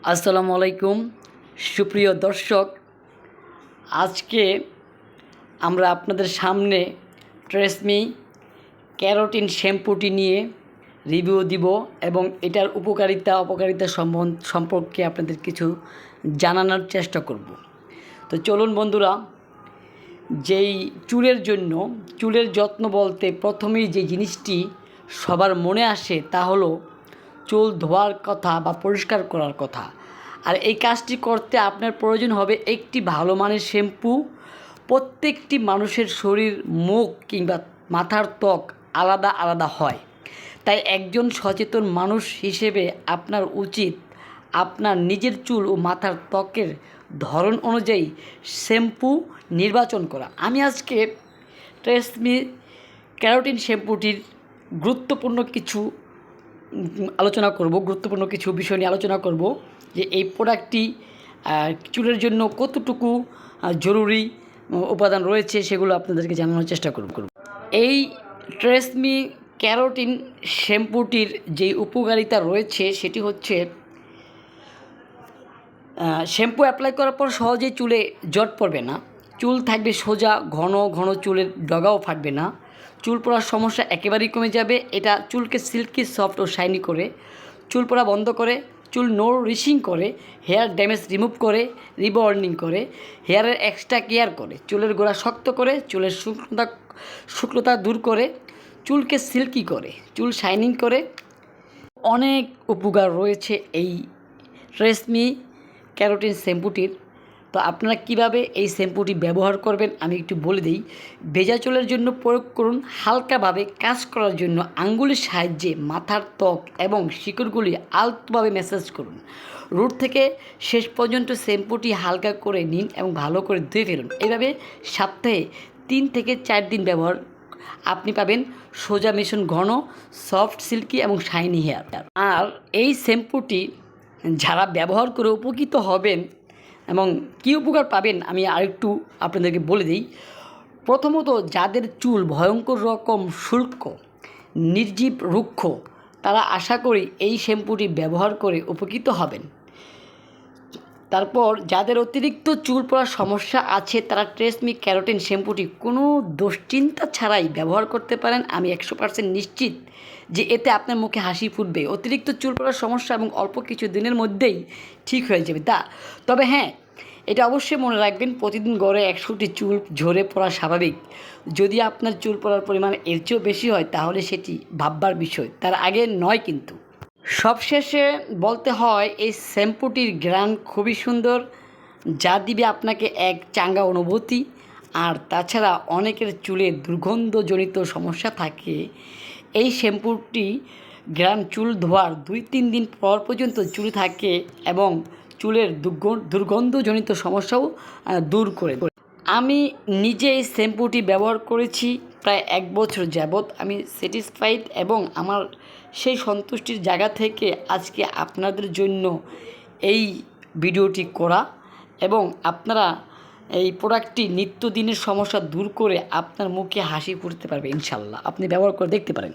আসসালামু আলাইকুম সুপ্রিয় দর্শক, আজকে আমরা আপনাদের সামনে ট্রেসমি ক্যারোটিন শ্যাম্পুটি নিয়ে রিভিউ দিব এবং এটার উপকারিতা অপকারিতা সম্পর্কে আপনাদের কিছু জানানোর চেষ্টা করব। তো চলুন বন্ধুরা, যেই চুলের যত্ন বলতে প্রথমেই যে জিনিসটি সবার মনে আসে তা হলো চুল ধোয়ার কথা বা পরিষ্কার করার কথা। আর এই কাজটি করতে আপনার প্রয়োজন হবে একটি ভালো মানের শ্যাম্পু। প্রত্যেকটি মানুষের শরীর, মুখ কিংবা মাথার ত্বক আলাদা আলাদা হয়, তাই একজন সচেতন মানুষ হিসেবে আপনার উচিত আপনার নিজের চুল ও মাথার ত্বকের ধরন অনুযায়ী শ্যাম্পু নির্বাচন করা। আমি আজকে ট্রেসমি ক্যারোটিন শ্যাম্পুটির গুরুত্বপূর্ণ কিছু বিষয় নিয়ে আলোচনা করব, যে এই প্রোডাক্টটি চুলের জন্য কতটুকু জরুরি উপাদান রয়েছে সেগুলো আপনাদেরকে জানানোর চেষ্টা করব। এই ট্রেসমি ক্যারোটিন শ্যাম্পুটির যে উপকারিতা রয়েছে সেটি হচ্ছে, শ্যাম্পু অ্যাপ্লাই করার পর সহজেই চুলে জট পড়বে না, চুল থাকবে সোজা, ঘন ঘন চুলের ডগাও ফাটবে না, চুল পড়ার সমস্যা একেবারেই কমে যাবে। এটা চুলকে সিল্কি, সফট ও শাইনি করে, চুল পড়া বন্ধ করে, চুল নো রিশিং করে, হেয়ার ড্যামেজ রিমুভ করে, রিবর্নিং করে, হেয়ারের এক্সট্রা কেয়ার করে, চুলের গোড়া শক্ত করে, চুলের শুষ্কতা দূর করে, চুলকে সিল্কি করে, চুল শাইনিং করে। অনেক উপকার রয়েছে এই ট্রেসমি ক্যারোটিন শ্যাম্পুটির। তো আপনারা কিভাবে এই শ্যাম্পুটি ব্যবহার করবেন আমি একটু বলে দিই। ভেজা চুলের জন্য প্রয়োগ করুন। হালকাভাবে কাজ করার জন্য আঙ্গুলের সাহায্যে মাথার ত্বক এবং শিকড়গুলি আলতোভাবে ম্যাসাজ করুন। রুট থেকে শেষ পর্যন্ত শ্যাম্পুটি হালকা করে নিন এবং ভালো করে ধুয়ে ফেলুন। এভাবে সপ্তাহে 3 থেকে 4 দিন ব্যবহার আপনি পাবেন সোজা মিশন, ঘন, সফট, সিল্কি এবং শাইনি হেয়ার। আর এই শ্যাম্পুটি যারা ব্যবহার করে উপকৃত হবেন এবং কী উপকার পাবেন আমি আরেকটু আপনাদেরকে বলে দিই। প্রথমত, যাদের চুল ভয়ঙ্কর রকম শুষ্ক, নির্জীব, রুক্ষ, তারা আশা করি এই শ্যাম্পুটি ব্যবহার করে উপকৃত হবেন। তারপর যাদের অতিরিক্ত চুল পড়ার সমস্যা আছে তারা ট্রেসমি ক্যারোটিন শ্যাম্পুটি কোনো দুশ্চিন্তা ছাড়াই ব্যবহার করতে পারেন। আমি 100% নিশ্চিত যে এতে আপনার মুখে হাসি ফুটবে। অতিরিক্ত চুল পড়ার সমস্যা এবং অল্প কিছু দিনের মধ্যেই ঠিক হয়ে যাবে। তবে হ্যাঁ, এটা অবশ্যই মনে রাখবেন, প্রতিদিন গড়ে 100টি চুল ঝরে পড়া স্বাভাবিক। যদি আপনার চুল পড়ার পরিমাণ এর চেয়েও বেশি হয় তাহলে সেটি ভাববার বিষয়, তার আগে নয়। কিন্তু সবশেষে বলতে হয় এই শ্যাম্পুটির ঘ্রাণ খুবই সুন্দর, যা দিবে আপনাকে এক চাঙ্গা অনুভূতি। আর তাছাড়া অনেকের চুলে দুর্গন্ধজনিত সমস্যা থাকে, এই শ্যাম্পুটি ঘ্রাণ চুল ধোয়ার 2-3 দিন পর পর্যন্ত চুল থাকে এবং চুলের দুর্গন্ধজনিত সমস্যাও দূর করে। আমি নিজে এই শ্যাম্পুটি ব্যবহার করেছি প্রায় 1 বছর যাবৎ। আমি স্যাটিসফাইড এবং আমার সেই সন্তুষ্টির জায়গা থেকে আজকে আপনাদের জন্য এই ভিডিওটি করা। এবং আপনারা এই প্রোডাক্টটি নিত্যদিনের সমস্যা দূর করে আপনার মুখে হাসি ফুটতে পারবে ইনশাল্লাহ। আপনি ব্যবহার করে দেখতে পারেন।